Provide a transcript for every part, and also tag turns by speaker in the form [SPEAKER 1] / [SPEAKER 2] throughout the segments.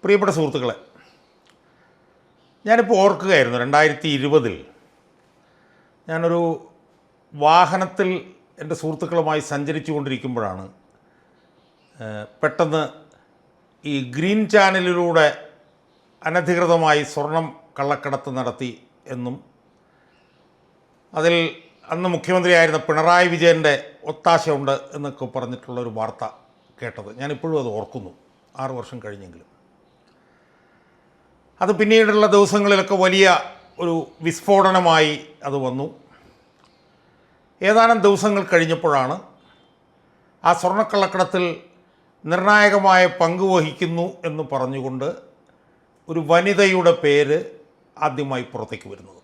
[SPEAKER 1] പ്രിയപ്പെട്ട സുഹൃത്തുക്കളെ, ഞാനിപ്പോൾ ഓർക്കുകയായിരുന്നു 2020 ഞാനൊരു വാഹനത്തിൽ എൻ്റെ സുഹൃത്തുക്കളുമായി സഞ്ചരിച്ചു കൊണ്ടിരിക്കുമ്പോഴാണ് പെട്ടെന്ന് ഈ ഗ്രീൻ ചാനലിലൂടെ അനധികൃതമായി സ്വർണം കള്ളക്കടത്ത് നടത്തി എന്നും അതിൽ അന്ന് മുഖ്യമന്ത്രിയായിരുന്ന പിണറായി വിജയൻ്റെ ഒത്താശയുണ്ട് എന്നൊക്കെ പറഞ്ഞിട്ടുള്ളൊരു വാർത്ത കേട്ടത്. ഞാനിപ്പോഴും അത് ഓർക്കുന്നു, 6 വർഷം കഴിഞ്ഞെങ്കിലും. അത് പിന്നീടുള്ള ദിവസങ്ങളിലൊക്കെ വലിയ ഒരു വിസ്ഫോടനമായി അത് വന്നു. ഏതാനും ദിവസങ്ങൾ കഴിഞ്ഞപ്പോഴാണ് ആ സ്വർണ്ണക്കള്ളക്കടത്തിൽ നിർണായകമായ പങ്ക് വഹിക്കുന്നു എന്ന് പറഞ്ഞുകൊണ്ട് ഒരു വനിതയുടെ പേര് ആദ്യമായി പുറത്തേക്ക് വരുന്നത്.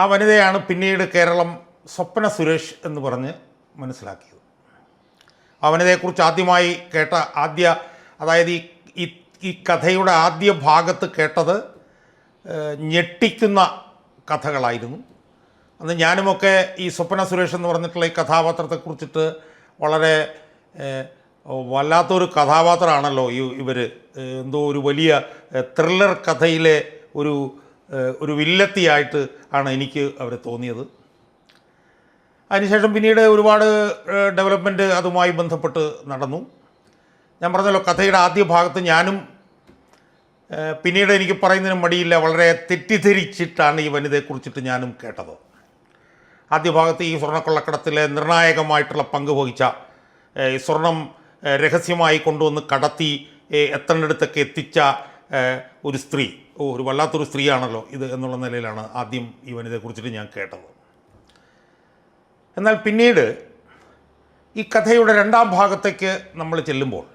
[SPEAKER 1] ആ വനിതയാണ് പിന്നീട് കേരളം സ്വപ്ന സുരേഷ് എന്ന് പറഞ്ഞ് മനസ്സിലാക്കിയത്. ആ വനിതയെക്കുറിച്ച് ആദ്യമായി കേട്ട അതായത് ഈ കഥയുടെ ആദ്യ ഭാഗത്ത് കേട്ടത് ഞെട്ടിക്കുന്ന കഥകളായിരുന്നു. അന്ന് ഞാനുമൊക്കെ ഈ സ്വപ്ന സുരേഷ് എന്ന് പറഞ്ഞിട്ടുള്ള ഈ കഥാപാത്രത്തെക്കുറിച്ചിട്ട് വളരെ വല്ലാത്തൊരു കഥാപാത്രമാണല്ലോ ഇവർ. എന്തോ ഒരു വലിയ ത്രില്ലർ കഥയിലെ ഒരു വില്ലത്തിയായിട്ട് ആണ് എനിക്ക് അവരെ തോന്നിയത്. അതിനുശേഷം പിന്നീട് ഒരുപാട് ഡെവലപ്മെൻറ്റ് അതുമായി ബന്ധപ്പെട്ട് നടന്നു. ഞാൻ പറഞ്ഞല്ലോ, കഥയുടെ ആദ്യ ഭാഗത്ത് ഞാനും പിന്നീട് എനിക്ക് പറയുന്നതിന് മടിയില്ല, വളരെ തെറ്റിദ്ധരിച്ചിട്ടാണ് ഈ വനിതയെക്കുറിച്ചിട്ട് ഞാനും കേട്ടത്. ആദ്യ ഭാഗത്ത് ഈ സ്വർണ്ണക്കൊള്ളക്കടത്തിലെ നിർണായകമായിട്ടുള്ള പങ്ക് വഹിച്ച സ്വർണം രഹസ്യമായി കൊണ്ടുവന്ന് കടത്തി എത്തേണ്ടിടത്തൊക്കെ എത്തിച്ച ഒരു സ്ത്രീ, ഒരു വല്ലാത്തൊരു സ്ത്രീയാണല്ലോ ഇത് എന്നുള്ള നിലയിലാണ് ആദ്യം ഈ വനിതയെക്കുറിച്ചിട്ട് ഞാൻ കേട്ടത്. എന്നാൽ പിന്നീട് ഈ കഥയുടെ രണ്ടാം ഭാഗത്തേക്ക് നമ്മൾ ചെല്ലുമ്പോൾ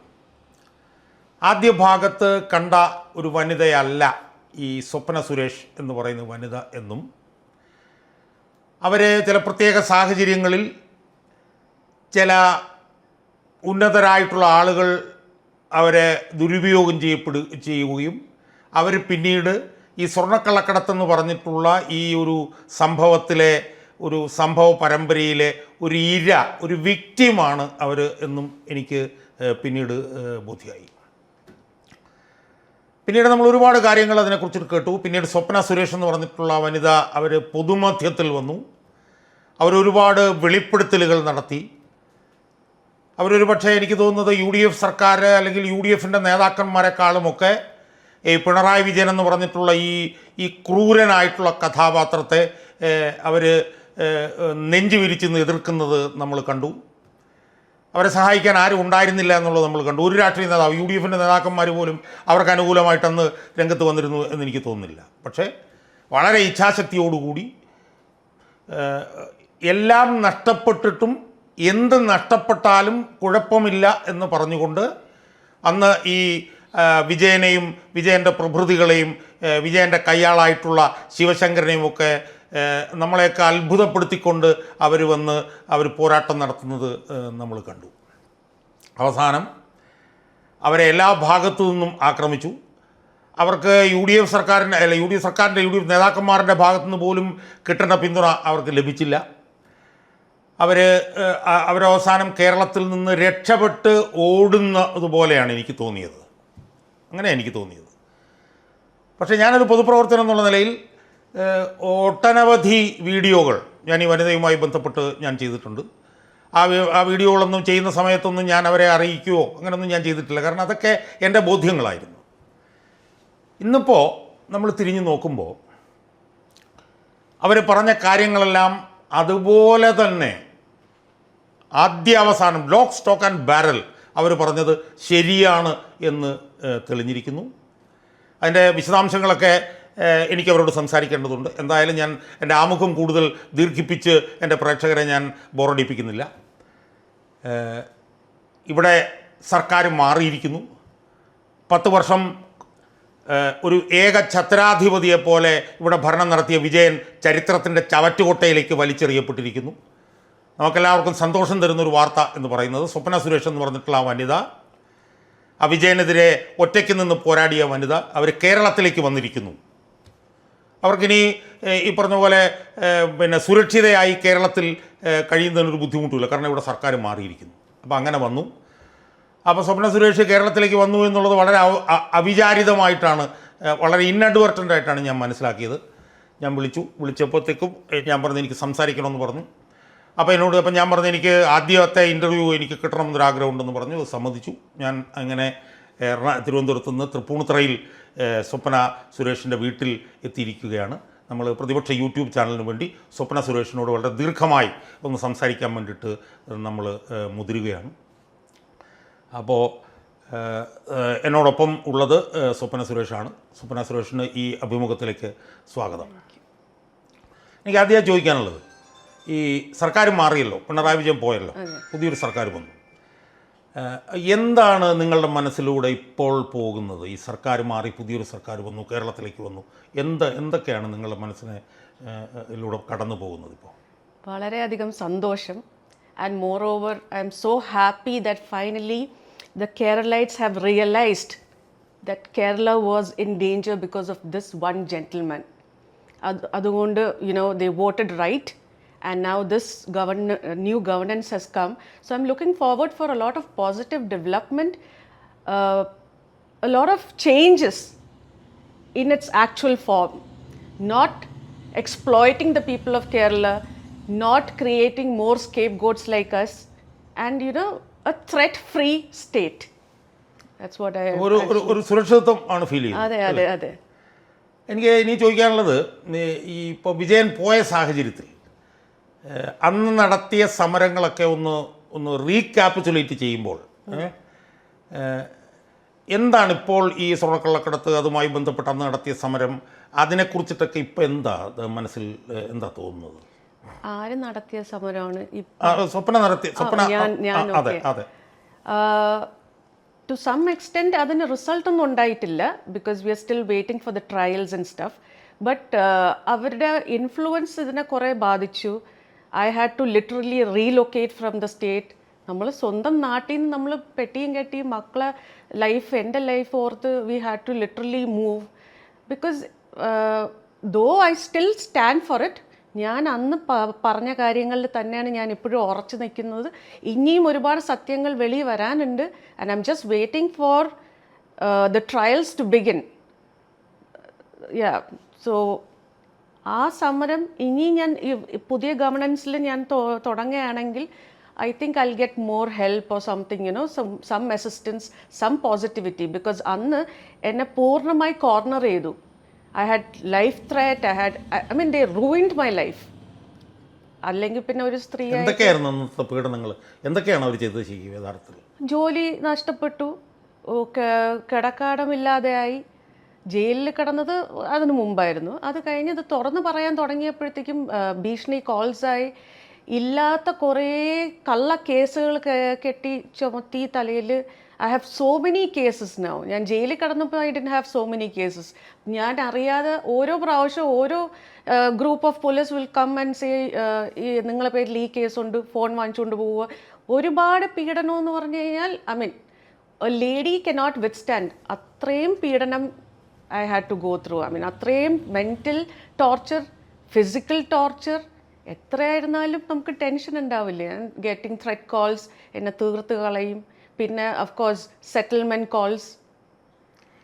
[SPEAKER 1] ആദ്യ ഭാഗത്ത് കണ്ട ഒരു വനിതയല്ല ഈ സ്വപ്ന സുരേഷ് എന്ന് പറയുന്ന വനിത എന്നും, അവർ ചില പ്രത്യേക സാഹചര്യങ്ങളിൽ ചില ഉന്നതരായിട്ടുള്ള ആളുകൾ അവരെ ദുരുപയോഗം ചെയ്യുകയും അവർ പിന്നീട് ഈ സ്വർണ്ണക്കള്ളക്കടത്തെന്ന് പറഞ്ഞിട്ടുള്ള ഈ ഒരു സംഭവത്തിലെ ഒരു സംഭവ പരമ്പരയിലെ ഒരു വിക്റ്റിമാണ് അവർ എന്നും എനിക്ക് പിന്നീട് ബോധ്യമായി. പിന്നീട് നമ്മൾ ഒരുപാട് കാര്യങ്ങൾ അതിനെക്കുറിച്ചിട്ട് കേട്ടു. പിന്നീട് സ്വപ്ന സുരേഷ് എന്ന് പറഞ്ഞിട്ടുള്ള വനിത അവർ പൊതുമധ്യത്തിൽ വന്നു. അവരൊരുപാട് വെളിപ്പെടുത്തലുകൾ നടത്തി. അവരൊരു പക്ഷേ എനിക്ക് തോന്നുന്നത് UDF സർക്കാർ അല്ലെങ്കിൽ UDFൻ്റെ നേതാക്കന്മാരെക്കാളുമൊക്കെ ഈ പിണറായി വിജയൻ എന്ന് പറഞ്ഞിട്ടുള്ള ഈ ക്രൂരനായിട്ടുള്ള കഥാപാത്രത്തെ അവർ നെഞ്ചു വിരിച്ച് എതിർക്കുന്നത് നമ്മൾ കണ്ടു. അവരെ സഹായിക്കാൻ ആരും ഉണ്ടായിരുന്നില്ല എന്നുള്ളത് നമ്മൾ കണ്ടു. ഒരു രാഷ്ട്രീയ നേതാവ്, UDFൻ്റെ നേതാക്കന്മാർ പോലും അവർക്ക് അനുകൂലമായിട്ടന്ന് രംഗത്ത് വന്നിരുന്നു എന്നെനിക്ക് തോന്നുന്നില്ല. പക്ഷേ വളരെ ഇച്ഛാശക്തിയോടുകൂടി എല്ലാം നഷ്ടപ്പെട്ടിട്ടും എന്ത് നഷ്ടപ്പെട്ടാലും കുഴപ്പമില്ല എന്ന് പറഞ്ഞുകൊണ്ട് അന്ന് ഈ വിജയനെയും വിജയൻ്റെ പ്രഭൃതികളെയും വിജയൻ്റെ കയ്യാളായിട്ടുള്ള ശിവശങ്കരനെയും ഒക്കെ നമ്മളെയൊക്കെ അത്ഭുതപ്പെടുത്തിക്കൊണ്ട് അവർ പോരാട്ടം നടത്തുന്നത് നമ്മൾ കണ്ടു. അവസാനം അവരെ എല്ലാ ഭാഗത്തു നിന്നും ആക്രമിച്ചു. അവർക്ക് UDF നേതാക്കന്മാരുടെ ഭാഗത്തുനിന്ന് പോലും കിട്ടേണ്ട പിന്തുണ അവർക്ക് ലഭിച്ചില്ല. അവരവസാനം കേരളത്തിൽ നിന്ന് രക്ഷപ്പെട്ട് ഓടുന്നതുപോലെയാണ് എനിക്ക് തോന്നിയത്. അങ്ങനെ എനിക്ക് തോന്നിയത്. പക്ഷേ ഞാനൊരു പൊതുപ്രവർത്തനം എന്നുള്ള നിലയിൽ ഒട്ടനവധി വീഡിയോകൾ ഞാൻ ഈ വനിതയുമായി ബന്ധപ്പെട്ട് ഞാൻ ചെയ്തിട്ടുണ്ട്. ആ വീഡിയോകളൊന്നും ചെയ്യുന്ന സമയത്തൊന്നും ഞാൻ അവരെ അറിയിക്കുകയോ അങ്ങനെയൊന്നും ഞാൻ ചെയ്തിട്ടില്ല. കാരണം അതൊക്കെ എൻ്റെ ബോധ്യങ്ങളായിരുന്നു. ഇന്നിപ്പോൾ നമ്മൾ തിരിഞ്ഞു നോക്കുമ്പോൾ അവർ പറഞ്ഞ കാര്യങ്ങളെല്ലാം അതുപോലെ തന്നെ ആദ്യാവസാനം ലോക്ക് സ്റ്റോക്ക് ആൻഡ് ബാരൽ അവർ പറഞ്ഞത് ശരിയാണ് എന്ന് തെളിഞ്ഞിരിക്കുന്നു. അതിൻ്റെ വിശദാംശങ്ങളൊക്കെ എനിക്ക് അവരോട് സംസാരിക്കേണ്ടതുണ്ട്. എന്തായാലും ഞാൻ എൻ്റെ ആമുഖം കൂടുതൽ ദീർഘിപ്പിച്ച് എൻ്റെ പ്രേക്ഷകരെ ഞാൻ ബോറടിപ്പിക്കുന്നില്ല. ഇവിടെ സർക്കാർ മാറിയിരിക്കുന്നു. 10 വർഷം ഒരു ഏക ഛത്രാധിപതിയെപ്പോലെ ഇവിടെ ഭരണം നടത്തിയ വിജയൻ ചരിത്രത്തിൻ്റെ ചവറ്റുകൊട്ടയിലേക്ക് വലിച്ചെറിയപ്പെട്ടിരിക്കുന്നു. നമുക്കെല്ലാവർക്കും സന്തോഷം തരുന്നൊരു വാർത്ത എന്ന് പറയുന്നത് സ്വപ്ന സുരേഷ് എന്ന് പറഞ്ഞിട്ടുള്ള ആ വനിത, ആ വിജയനെതിരെ ഒറ്റയ്ക്ക് നിന്ന് പോരാടിയ വനിത, അവർ കേരളത്തിലേക്ക് വന്നിരിക്കുന്നു. അവർക്കിനി ഈ പറഞ്ഞ പോലെ സുരക്ഷിതയായി കേരളത്തിൽ കഴിയുന്നതിനൊരു ബുദ്ധിമുട്ടില്ല. കാരണം ഇവിടെ സർക്കാർ മാറിയിരിക്കുന്നു. അപ്പോൾ അങ്ങനെ വന്നു. അപ്പോൾ സ്വപ്ന സുരേഷ് കേരളത്തിലേക്ക് വന്നു എന്നുള്ളത് വളരെ അവിചാരിതമായിട്ടാണ്, വളരെ ഇൻഅഡ്വർട്ടൻ്റ് ആയിട്ടാണ് ഞാൻ മനസ്സിലാക്കിയത്. ഞാൻ വിളിച്ചപ്പോഴത്തേക്കും ഞാൻ പറഞ്ഞു എനിക്ക് സംസാരിക്കണമെന്ന് പറഞ്ഞു. അപ്പോൾ ഞാൻ പറഞ്ഞു എനിക്ക് ആദ്യത്തെ ഇൻ്റർവ്യൂ എനിക്ക് കിട്ടണമെന്നൊരാഗ്രഹം ഉണ്ടെന്ന് പറഞ്ഞു. സമ്മതിച്ചു. ഞാൻ അങ്ങനെ തിരുവനന്തപുരത്ത് നിന്ന് തൃപ്പൂണിത്തുറയിൽ സ്വപ്ന സുരേഷിൻ്റെ വീട്ടിൽ എത്തിയിരിക്കുകയാണ്. നമ്മൾ പ്രതിപക്ഷ യൂട്യൂബ് ചാനലിന് വേണ്ടി സ്വപ്ന സുരേഷിനോട് വളരെ ദീർഘമായി ഒന്ന് സംസാരിക്കാൻ വേണ്ടിയിട്ട് നമ്മൾ മുതിരുകയാണ്. അപ്പോൾ എന്നോടൊപ്പം ഉള്ളത് സ്വപ്ന സുരേഷാണ്. സ്വപ്ന സുരേഷിന് ഈ അഭിമുഖത്തിലേക്ക് സ്വാഗതം. എനിക്ക് ആദ്യം ചോദിക്കാനുള്ളത്, ഈ സർക്കാർ മാറിയല്ലോ, പിണറായി വിജയൻ പോയല്ലോ, പുതിയൊരു സർക്കാർ വന്നു. എന്താണ് നിങ്ങളുടെ മനസ്സിലൂടെ ഇപ്പോൾ പോകുന്നത്? ഈ സർക്കാർ മാറി പുതിയൊരു സർക്കാർ വന്നു, കേരളത്തിലേക്ക് വന്നു, എന്തൊക്കെയാണ് നിങ്ങളുടെ മനസ്സിലൂടെ കടന്നു പോകുന്നത് ഇപ്പോൾ?
[SPEAKER 2] വളരെയധികം സന്തോഷം. And more over I M so happy that finally the Keralites have realized that Kerala was in danger because of this one gentleman. Adukondu, they voted right, and now this new governance has come. So I'm looking forward for a lot of positive development, a lot of changes in its actual form, not exploiting the people of Kerala, not creating more scapegoats like us, and a threat-free state. That's what I.
[SPEAKER 1] ഒരു സുരക്ഷിതത്വം ആണ് feel ചെയ്യുന്നത്.
[SPEAKER 2] അതെ.
[SPEAKER 1] എനിക്ക് ഇനി ചോദിക്കാനുള്ളത്, ഈ ഇപ്പോൾ വിജയൻ പോയ സാഹചര്യത്തിൽ അന്ന് നടത്തിയ സമരങ്ങളൊക്കെ ഒന്ന് റീക്യാപിറ്റുലേറ്റ് ചെയ്യുമ്പോൾ എന്താണിപ്പോൾ ഈ സ്വർണ്ണക്കള്ളക്കടത്ത് അതുമായി ബന്ധപ്പെട്ട് അന്ന് നടത്തിയ സമരം, അതിനെക്കുറിച്ചിട്ടൊക്കെ ഇപ്പോൾ മനസ്സിൽ എന്താ തോന്നുന്നത്?
[SPEAKER 2] ആര് നടത്തിയ സമരമാണ്?
[SPEAKER 1] സ്വപ്ന നടത്തിയ അതെ.
[SPEAKER 2] ടു സം എക്സ്റ്റെൻറ്റ് അതിന് റിസൾട്ട് ഒന്നും ഉണ്ടായിട്ടില്ല, because we are still waiting for the trials and stuff. But അവരുടെ ഇൻഫ്ലുവൻസ് ഇതിനെ കുറേ ബാധിച്ചു. I had to literally relocate from the state. നമ്മൾ സ്വന്തം നാട്ടിൽ നിന്ന് നമ്മൾ പെട്ടിയും കെട്ടിയും മക്കളെ ലൈഫ്, എൻ്റെ ലൈഫ് ഓർത്ത് we had to literally move. Because though I still stand for it. ഞാൻ അന്ന് പറഞ്ഞ കാര്യങ്ങളിൽ തന്നെയാണ് ഞാൻ ഇപ്പോഴും ഉറച്ചു നിൽക്കുന്നത്. ഇനിയും ഒരുപാട് സത്യങ്ങൾ വെളി വരാനുണ്ട്. And I am just waiting for the trials to begin. So ആ സമരം ഇനി ഞാൻ പുതിയ ഗവർണൻസിൽ ഞാൻ തുടങ്ങുകയാണെങ്കിൽ I think I'll get more help or something, some assistance, some positivity, because അന്ന് എന്നെ പൂർണ്ണമായി കോർണർ ചെയ്തു. I had life threat, I mean they ruined my life. അല്ലെങ്കിൽ പിന്നെ ഒരു സ്ത്രീ
[SPEAKER 1] എന്തൊക്കെയാണ് അവർ ചെയ്തത് യഥാർത്ഥത്തിൽ?
[SPEAKER 2] ജോലി നഷ്ടപ്പെട്ടു, കിടക്കാടമില്ലാതെയായി, ജയിലിൽ കിടന്നത് അതിന് മുമ്പായിരുന്നു. അത് കഴിഞ്ഞ് ഇത് തുറന്നു പറയാൻ തുടങ്ങിയപ്പോഴത്തേക്കും ഭീഷണി കോൾസായി, ഇല്ലാത്ത കുറേ കള്ള കേസുകൾ കെട്ടി ചുമത്തി തലയിൽ. I have so many cases now. ഞാൻ ജയിലിൽ കിടന്നപ്പോൾ I didn't have so many cases. ഞാൻ അറിയാതെ ഓരോ പ്രാവശ്യം ഓരോ group of police will come and say നിങ്ങളെ പേരിൽ ഈ കേസുണ്ട്, ഫോൺ വാങ്ങിച്ചുകൊണ്ട് പോവുക. ഒരുപാട് പീഡനം എന്ന് പറഞ്ഞു കഴിഞ്ഞാൽ എ ലേഡി കനോട്ട് വിത്ത്സ്റ്റാൻഡ് അത്രയും പീഡനം I had to go through. അത്രയും മെൻ്റൽ ടോർച്ചർ, ഫിസിക്കൽ ടോർച്ചർ. എത്രയായിരുന്നാലും നമുക്ക് ടെൻഷൻ ഉണ്ടാവില്ലേ? ഗെറ്റിംഗ് ത്രെറ്റ് കോൾസ്, എന്നെ തീർത്ത് കളയും. പിന്നെ ഓഫ് കോഴ്സ് സെറ്റിൽമെൻറ്റ് കോൾസ്.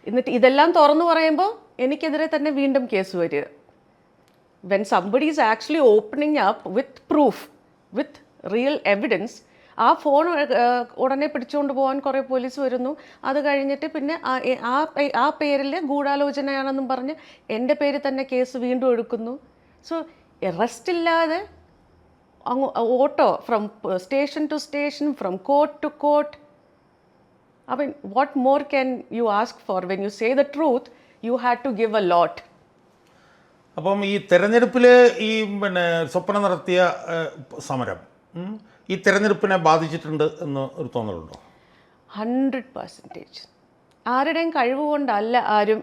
[SPEAKER 2] എന്നിട്ട് ഇതെല്ലാം തുറന്നു പറയുമ്പോൾ എനിക്കെതിരെ തന്നെ വീണ്ടും കേസ് വരിക. When somebody is actually opening up with proof, with real evidence, ആ ഫോൺ ഉടനെ പിടിച്ചുകൊണ്ട് പോകാൻ കുറേ പോലീസ് വരുന്നു. അത് കഴിഞ്ഞിട്ട് പിന്നെ ആ പേരിൽ ഗൂഢാലോചനയാണെന്നും പറഞ്ഞ് എൻ്റെ പേരിൽ തന്നെ കേസ് വീണ്ടും എടുക്കുന്നു. സോ അറസ്റ്റ് ഇല്ലാതെ auto from station to station, from court to court. what more can you ask for? When you say the truth, you had to give a lot.
[SPEAKER 1] അപ്പം ഈ തെരഞ്ഞെടുപ്പിൽ ഈ സ്വപ്ന നടത്തിയ സമരം ഈ തെരഞ്ഞെടുപ്പിനെ ബാധിച്ചിട്ടുണ്ട് എന്ന് ഒരു തോന്നലുണ്ടോ?
[SPEAKER 2] 100%. ആരുടെയും കഴിവ് കൊണ്ടല്ല ആരും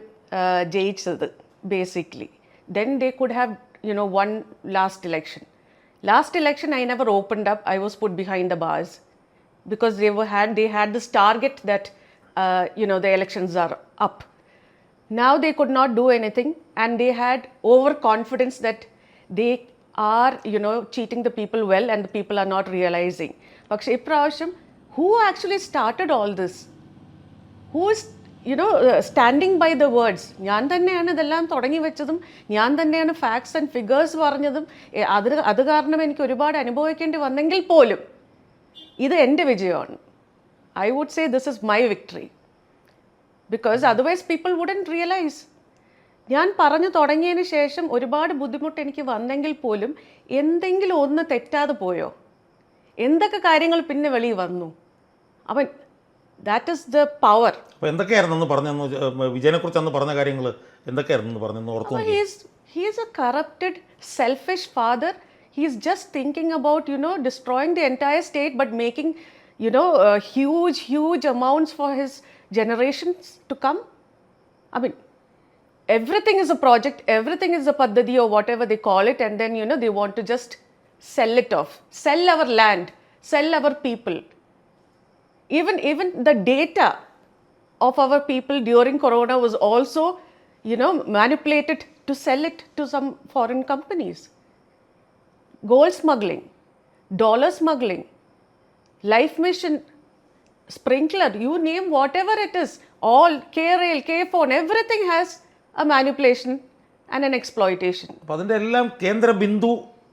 [SPEAKER 2] ജയിച്ചത് basically. Then they could have won last election. Last election I never opened up. I was put behind the bars. Because they had this target that the elections are up. Now they could not do anything, and they had overconfidence that they are cheating the people well, and the people are not realizing. പക്ഷേ ഇപ്രാവശ്യം who actually started all this? Who is, standing by the words? ഞാൻ തന്നെയാണ് ഇതെല്ലാം തുടങ്ങി വെച്ചതും, ഞാൻ തന്നെയാണ് facts and figures പറഞ്ഞതും. അത് കാരണം എനിക്ക് ഒരുപാട് അനുഭവിക്കേണ്ടി വന്നെങ്കിൽ പോലും ഇത് എൻ്റെ വിജയമാണ്. I would say this is my victory. Because otherwise people wouldn't realize. ഞാൻ പറഞ്ഞു തുടങ്ങിയതിന് ശേഷം ഒരുപാട് ബുദ്ധിമുട്ട് എനിക്ക് വന്നെങ്കിൽ പോലും എന്തെങ്കിലും ഒന്ന് തെറ്റാതെ പോയോ? എന്തൊക്കെ കാര്യങ്ങൾ പിന്നെ വെളിയിൽ വന്നു? അവൻ ദാറ്റ് ഈസ് ദ പവർ.
[SPEAKER 1] അപ്പോൾ എന്തൊക്കെയായിരുന്നു പറഞ്ഞെന്ന്, വിജയനെക്കുറിച്ച് അന്ന് പറഞ്ഞ കാര്യങ്ങൾ എന്തൊക്കെയായിരുന്നു പറഞ്ഞെന്ന് ഓർത്തു നോക്കി.
[SPEAKER 2] He is a corrupted, selfish father. He is just thinking about, destroying the entire state but making, huge amounts for his generations to come. I mean, everything is a project, everything is a paddhati or whatever they call it, and then, they want to just sell it off, sell our land, sell our people. Even the data of our people during corona was also, manipulated to sell it to some foreign companies. Gold smuggling, dollar smuggling, life mission, sprinkler, you name whatever it is, all K-Rail, K-Phone, everything has a manipulation and an exploitation.
[SPEAKER 1] അപ്പോൾ അതിൻ്റെ എല്ലാം കേന്ദ്ര ബിന്ദു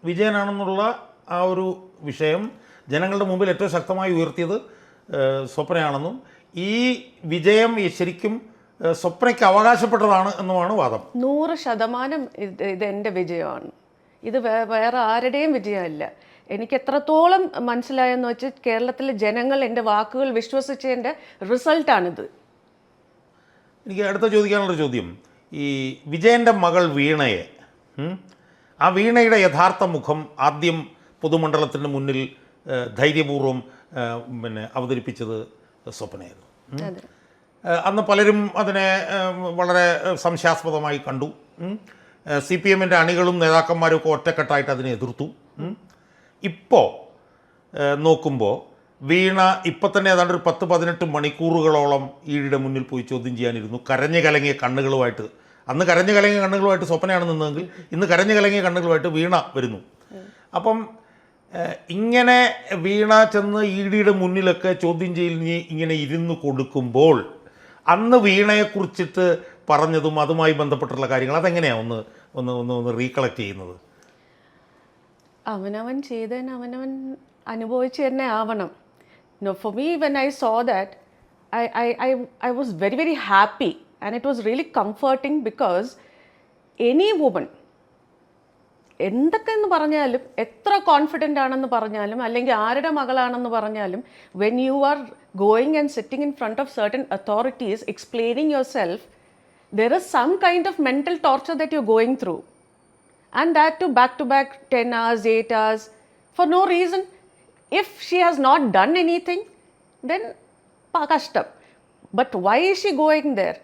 [SPEAKER 1] വിജയനാണെന്നുള്ള ആ ഒരു വിഷയം ജനങ്ങളുടെ മുമ്പിൽ ഏറ്റവും ശക്തമായി ഉയർത്തിയത് സ്വപ്നയാണെന്നും ഈ വിജയം ശരിക്കും സ്വപ്നയ്ക്ക് അവകാശപ്പെട്ടതാണ് എന്നുമാണ് വാദം.
[SPEAKER 2] 100% ഇത് എൻ്റെ വിജയമാണ്. ഇത് വേറെ ആരുടെയും വിജയമല്ല. എനിക്ക് എത്രത്തോളം മനസ്സിലായെന്ന് വെച്ചാൽ കേരളത്തിലെ ജനങ്ങൾ എൻ്റെ വാക്കുകൾ വിശ്വസിച്ചതിൻ്റെ റിസൾട്ടാണിത്.
[SPEAKER 1] എനിക്ക് അടുത്ത ചോദിക്കാനുള്ളൊരു ചോദ്യം, ഈ വിജയൻ്റെ മകൾ വീണയെ, ആ വീണയുടെ യഥാർത്ഥ മുഖം ആദ്യം പൊതുമണ്ഡലത്തിൻ്റെ മുന്നിൽ ധൈര്യപൂർവ്വം അവതരിപ്പിച്ചത് സ്വപ്നയായിരുന്നു. അന്ന് പലരും അതിനെ വളരെ സംശയാസ്പദമായി കണ്ടു. CPM-ൻ്റെ അണികളും നേതാക്കന്മാരും ഒക്കെ ഒറ്റക്കെട്ടായിട്ട് അതിനെ എതിർത്തു. ഇപ്പോൾ നോക്കുമ്പോൾ വീണ ഇപ്പം തന്നെ ഏതാണ്ട് ഒരു 10-18 മണിക്കൂറുകളോളം ഈടിയുടെ മുന്നിൽ പോയി ചോദ്യം ചെയ്യാനിരുന്നു. കരഞ്ഞു കലങ്ങിയ കണ്ണുകളുമായിട്ട്, അന്ന് കരഞ്ഞു കലങ്ങിയ കണ്ണുകളുമായിട്ട് സ്വപ്നയാണ് നിന്നതെങ്കിൽ ഇന്ന് കരഞ്ഞു കലങ്ങിയ കണ്ണുകളുമായിട്ട് വീണ വരുന്നു. അപ്പം ഇങ്ങനെ വീണ ചെന്ന് ഈടിയുടെ മുന്നിലൊക്കെ ചോദ്യം ചെയ്യലിന് ഇങ്ങനെ ഇരുന്ന് കൊടുക്കുമ്പോൾ അന്ന് വീണയെക്കുറിച്ചിട്ട് പറഞ്ഞതും അതുമായി ബന്ധപ്പെട്ടുള്ള കാര്യങ്ങൾ അതെങ്ങനെയാണ് ഒന്ന് ഒന്ന് ഒന്ന് ഒന്ന് റീകളക്ട് ചെയ്യുന്നത്?
[SPEAKER 2] അവനവൻ ചെയ്തതിന് അവനവൻ അനുഭവിച്ച് തന്നെ ആവണം. For me, when I saw that, I was very, very happy and it was really comforting because any woman, എന്തൊക്കെ എന്ന് പറഞ്ഞാലും, എത്ര കോൺഫിഡൻ്റ് ആണെന്ന് പറഞ്ഞാലും, അല്ലെങ്കിൽ ആരുടെ മകളാണെന്ന് പറഞ്ഞാലും, when you are going and sitting in front of certain authorities explaining yourself, there is some kind of mental torture that you're going through. And that too back 10 hours, 8 hours, for no reason. If she has not done anything, then kashtam. But why is she going there?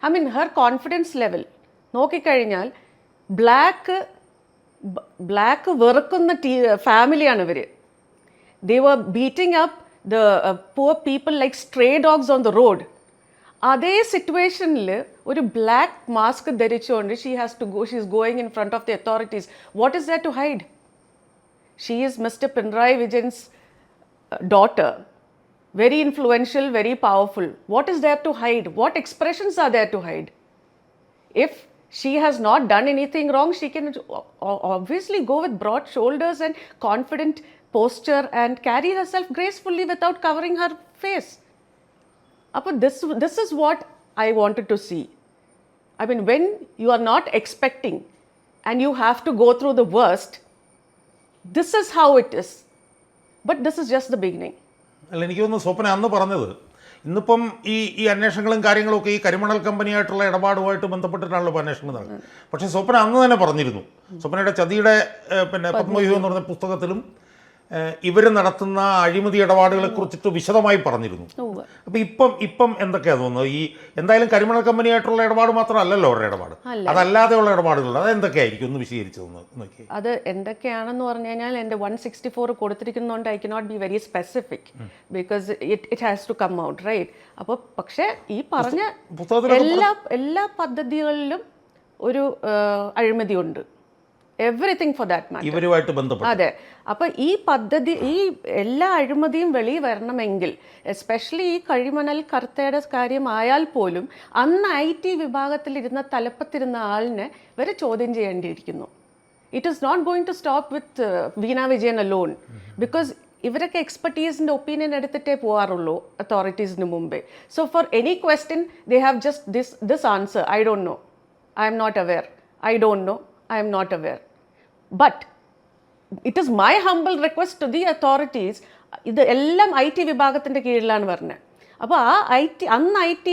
[SPEAKER 2] I mean, her confidence level, നോക്കിക്കഴിഞ്ഞാൽ black വെറുക്കുന്ന ഫാമിലിയാണ് ഇവർ. They were beating up the poor people like stray dogs on the road. അതേ സിറ്റുവേഷനിൽ ഒരു black mask ധരിച്ചുകൊണ്ട് she is going in front of the authorities. What is there to hide? She is mister Pinarayi Vijayan's daughter, very influential, very powerful. What is there to hide? What expressions are there to hide? If she has not done anything wrong, she can obviously go with broad shoulders and confident posture and carry herself gracefully without covering her face. This is what I wanted to see. I mean, when you are not expecting and you have to go through the worst, this is how it is. But this is just the beginning.
[SPEAKER 1] അല്ല, എനിക്ക് തോന്നുന്നു സ്വപ്ന അന്ന് പറഞ്ഞത്, ഇന്നിപ്പം ഈ അന്വേഷണങ്ങളും കാര്യങ്ങളൊക്കെ ഈ കരിമണൽ കമ്പനിയായിട്ടുള്ള ഇടപാടുമായിട്ട് ബന്ധപ്പെട്ടിട്ടാണല്ലോ ഇപ്പോൾ അന്വേഷണം നടക്കുന്നത്. പക്ഷേ സ്വപ്ന അന്ന് തന്നെ പറഞ്ഞിരുന്നു, സ്വപ്നയുടെ ചതിയുടെ പത്മവ്യൂഹം എന്ന് പറഞ്ഞ പുസ്തകത്തിലും ഇവർ നടത്തുന്ന അഴിമതി ഇടപാടുകളെ കുറിച്ചിട്ട് വിശദമായി പറഞ്ഞിരുന്നു. അപ്പോൾ ഇപ്പം എന്തൊക്കെയാണ് തോന്നുന്നത്? ഈ എന്തായാലും കരിമണൽ കമ്പനിയായിട്ടുള്ള ഇടപാട് മാത്രമല്ലല്ലോ അവരുടെ ഇടപാട്, അതല്ലാതെയുള്ള ഇടപാടുകൾ അതെന്തൊക്കെയായിരിക്കും ഒന്ന് വിശദീകരിച്ചു നോക്കി.
[SPEAKER 2] അത് എന്തൊക്കെയാണെന്ന് പറഞ്ഞു കഴിഞ്ഞാൽ എൻ്റെ 164 കൊടുത്തിരിക്കുന്നതുകൊണ്ട് I cannot be very specific because it has to come out, right? അപ്പോൾ പക്ഷേ ഈ പറഞ്ഞ എല്ലാ പദ്ധതികളിലും ഒരു അഴിമതിയുണ്ട്. Everything for that matter.
[SPEAKER 1] ഇവരുമായിട്ട് ബന്ധപ്പെട്ട്
[SPEAKER 2] അതെ. അപ്പോൾ ഈ പദ്ധതി, ഈ എല്ലാ അഴിമതിയും വെളി വരണമെങ്കിൽ, എസ്പെഷ്യലി ഈ കഴിമണൽ കർത്തയുടെ കാര്യമായാൽ പോലും, അന്ന് IT വിഭാഗത്തിലിരുന്ന തലപ്പത്തിരുന്ന ആളിനെ വരെ ചോദ്യം ചെയ്യേണ്ടിയിരിക്കുന്നു. It is not going to stop with Veena Vijayan alone, because ഇവരൊക്കെ എക്സ്പെർട്ടീസിൻ്റെ ഒപ്പീനിയൻ എടുത്തിട്ടേ പോകാറുള്ളൂ അതോറിറ്റീസിന് മുമ്പേ. So for any question they have just this answer: I don't know, I am not aware, I don't know, I am not aware. But it is my humble request to the authorities, ഇത് എല്ലാം IT വിഭാഗത്തിൻ്റെ കീഴിലാണ് പറഞ്ഞത്. അപ്പോൾ ആ അന്ന് IT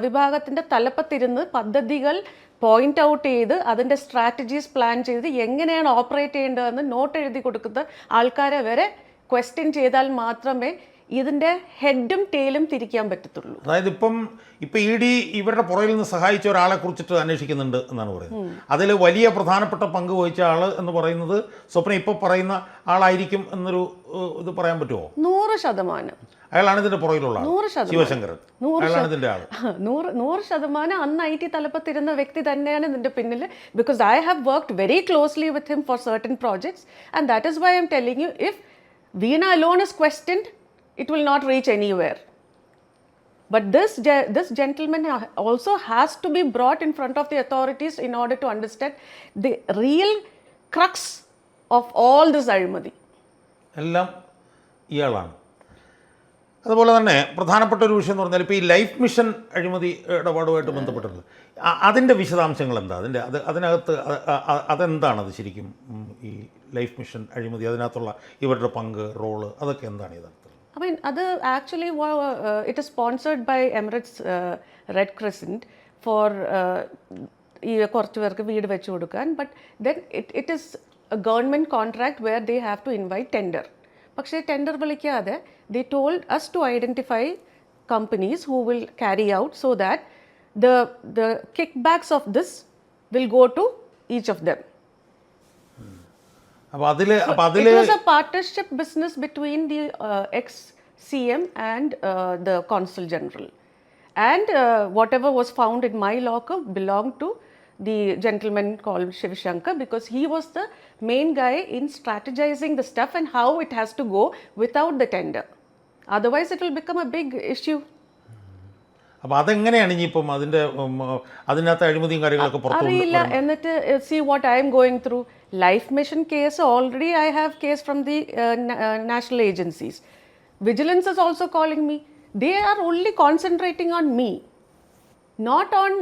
[SPEAKER 2] വിഭാഗത്തിൻ്റെ തലപ്പത്തിരുന്ന് പദ്ധതികൾ പോയിന്റ് ഔട്ട് ചെയ്ത് അതിൻ്റെ സ്ട്രാറ്റജീസ് പ്ലാൻ ചെയ്ത് എങ്ങനെയാണ് ഓപ്പറേറ്റ് ചെയ്യേണ്ടതെന്ന് നോട്ട് എഴുതി കൊടുക്കുന്ന ആൾക്കാരെ വരെ ക്വസ്റ്റ്യൻ ചെയ്താൽ മാത്രമേ ഇതിൻ്റെ ഹെഡും ടെയിലും തിരിക്കാൻ പറ്റത്തുള്ളൂ.
[SPEAKER 1] അതായത് ഇപ്പം ED ഇവരുടെ പുറകിൽ നിന്ന് സഹായിച്ച ഒരാളെ കുറിച്ചിട്ട് അന്വേഷിക്കുന്നുണ്ട് എന്നാണ് പറയുന്നത്. അതിൽ വലിയ പ്രധാനപ്പെട്ട പങ്ക് വഹിച്ച ആൾ എന്ന് പറയുന്നത് സ്വപ്ന ഇപ്പോൾ പറയുന്ന ആളായിരിക്കും എന്നൊരു ഇത് പറയാൻ പറ്റുമോ?
[SPEAKER 2] 100%.
[SPEAKER 1] അയാളാണ് ഇതിന്റെ പുറകിലുള്ള
[SPEAKER 2] 100%.
[SPEAKER 1] ശിവശങ്കരൻ. അയാളാണ് ഇതിന്റെ ആൾ.
[SPEAKER 2] 100% അന്ന് IT തലപ്പത്തിരുന്ന വ്യക്തി തന്നെയാണ് ഇതിന്റെ പിന്നിൽ. Because I have worked very closely with him for certain projects, and that is why I am telling you, if Veena alone is questioned, it will not reach anywhere. But this gentleman also has to be brought in front of the authorities in order to understand the real crux of all this അഴിമതി.
[SPEAKER 1] എല്ലാം ഇയാളാണ്. അതുപോലെ തന്നെ പ്രധാനപ്പെട്ട ഒരു വിഷയം എന്ന് പറഞ്ഞാൽ ഇപ്പോൾ ഈ ലൈഫ് മിഷൻ അഴിമതി ഇടപാടുമായിട്ട് ബന്ധപ്പെട്ടിട്ടുണ്ട്. അതിൻ്റെ വിശദാംശങ്ങൾ എന്താ? അതിനകത്ത് അതെന്താണത് ശരിക്കും? ഈ ലൈഫ് മിഷൻ അഴിമതി, അതിനകത്തുള്ള ഇവരുടെ പങ്ക്, റോള്, അതൊക്കെ എന്താണ് യഥാർത്ഥത്തിൽ?
[SPEAKER 2] I mean, actually, it is sponsored by Emirates Red Crescent for ഈ കുറച്ച് പേർക്ക് വീട് വെച്ച് കൊടുക്കാൻ. But then it is a government contract where they have to invite tender. പക്ഷേ ടെൻഡർ വിളിക്കാതെ they told us to identify companies who will carry out, so that the kickbacks of this will go to each of them. It was a partnership business between the ex-CM and the Consul General, and whatever was found in my locker belonged to the gentleman called Shiv Shankar, because he was the main guy in strategizing the stuff and how it has to go without the tender. Otherwise it will become a big issue.
[SPEAKER 1] അപ്പോൾ അതെങ്ങനെയാണ് ഇനിയിപ്പം അതിനകത്ത് അഴിമതിയും കാര്യങ്ങളൊക്കെ പുറത്തു
[SPEAKER 2] അറിയില്ല. എന്നിട്ട് see what I am going through. Life Mission case, already I have case from the national agencies. Vigilance is also calling me. They are only concentrating on me, not on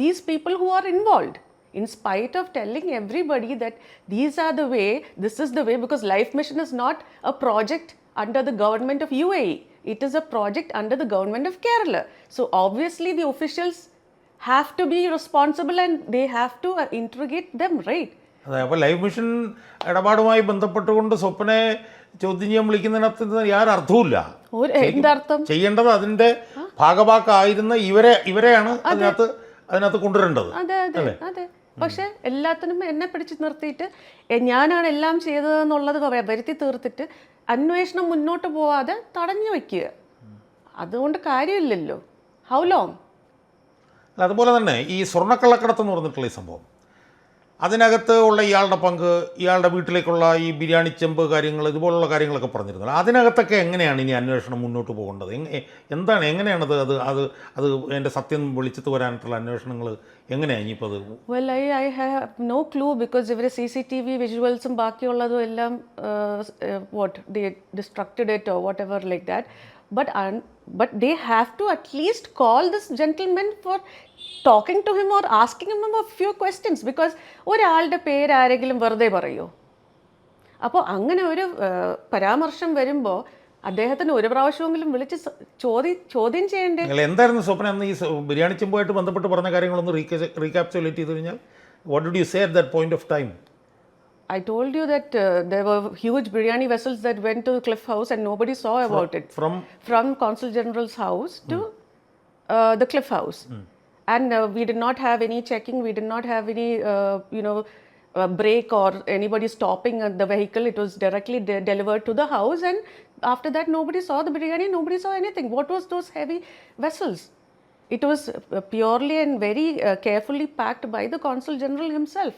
[SPEAKER 2] these people who are involved, in spite of telling everybody that these are the way, this is the way, because Life Mission is not a project under the government of UAE. It is a project under the government of Kerala. So obviously the officials have to be responsible and they have to interrogate them, right?
[SPEAKER 1] അതെ. അപ്പോൾ life mission ഇടപാടുമായി ബന്ധപ്പെട്ടുകൊണ്ട് സ്വപ്നയെ ചോദ്യം ചെയ്യാൻ വിളിക്കുന്നതിനകത്ത് യാതൊരു അർത്ഥവുമില്ല.
[SPEAKER 2] എന്തർത്ഥം?
[SPEAKER 1] ചെയ്യേണ്ടത് അതിന്റെ ഭാഗഭാക്കായിരുന്ന ഇവരെയാണ് അതിനകത്ത് കൊണ്ടുവരേണ്ടത്.
[SPEAKER 2] അതെ. പക്ഷെ എല്ലാത്തിനും എന്നെ പിടിച്ച് നിർത്തിയിട്ട് ഞാനാണ് എല്ലാം ചെയ്തതെന്നുള്ളത് വരുത്തി തീർത്തിട്ട് അന്വേഷണം മുന്നോട്ട് പോവാതെ തടഞ്ഞു വയ്ക്കുക. അതുകൊണ്ട് കാര്യമില്ലല്ലോ. How long?
[SPEAKER 1] അതുപോലെ തന്നെ ഈ സ്വർണ്ണക്കള്ളക്കടത്ത് എന്ന് പറഞ്ഞിട്ടുള്ള ഈ സംഭവം, അതിനകത്ത് ഉള്ള ഇയാളുടെ പങ്ക്, ഇയാളുടെ വീട്ടിലേക്കുള്ള ഈ ബിരിയാണി ചെമ്പ് കാര്യങ്ങൾ, ഇതുപോലുള്ള കാര്യങ്ങളൊക്കെ പറഞ്ഞിരുന്നത്, അതിനകത്തൊക്കെ എങ്ങനെയാണ് ഇനി അന്വേഷണം മുന്നോട്ട് പോകേണ്ടത്? എങ്ങനെയാണത് അത് അതിൻ്റെ സത്യം വെളിച്ചത്ത് വരാനായിട്ടുള്ള അന്വേഷണങ്ങൾ എങ്ങനെയാണ് ഇനിയിപ്പോൾ അത്?
[SPEAKER 2] Well I have no clue, because ഇവർ CCTV വിഷ്വൽസും ബാക്കിയുള്ളതും എല്ലാം they destructed it or whatever like that. But they have to at least call this gentleman for talking to him or asking him a few questions, because ഒരാളുടെ പേര് ആരെങ്കിലും വെറുതെ പറയുമോ? അപ്പോൾ അങ്ങനെ ഒരു പരാമർശം വരുമ്പോൾ അദ്ദേഹത്തിന് ഒരു പ്രാവശ്യമെങ്കിലും വിളിച്ച് ചോദ്യം ചെയ്യണ്ടേ?
[SPEAKER 1] എന്തായിരുന്നു സ്വപ്ന അന്ന് ഈ ബിരിയാണി ചെമ്പുമായിട്ട് ബന്ധപ്പെട്ട് പറഞ്ഞ കാര്യങ്ങളൊന്ന് റീക്യാപ്സുലേറ്റ് ചെയ്ത് കഴിഞ്ഞാൽ what did you say at that point of time?
[SPEAKER 2] I told you that there were huge biryani vessels that went to the Cliff House and nobody saw about it. From Consul General's house to the Cliff House. And we did not have any checking, we did not have any, break or anybody stopping the vehicle. It was directly delivered to the house, and after that nobody saw the biryani, nobody saw anything. What was those heavy vessels? It was purely and very carefully packed by the Consul General himself.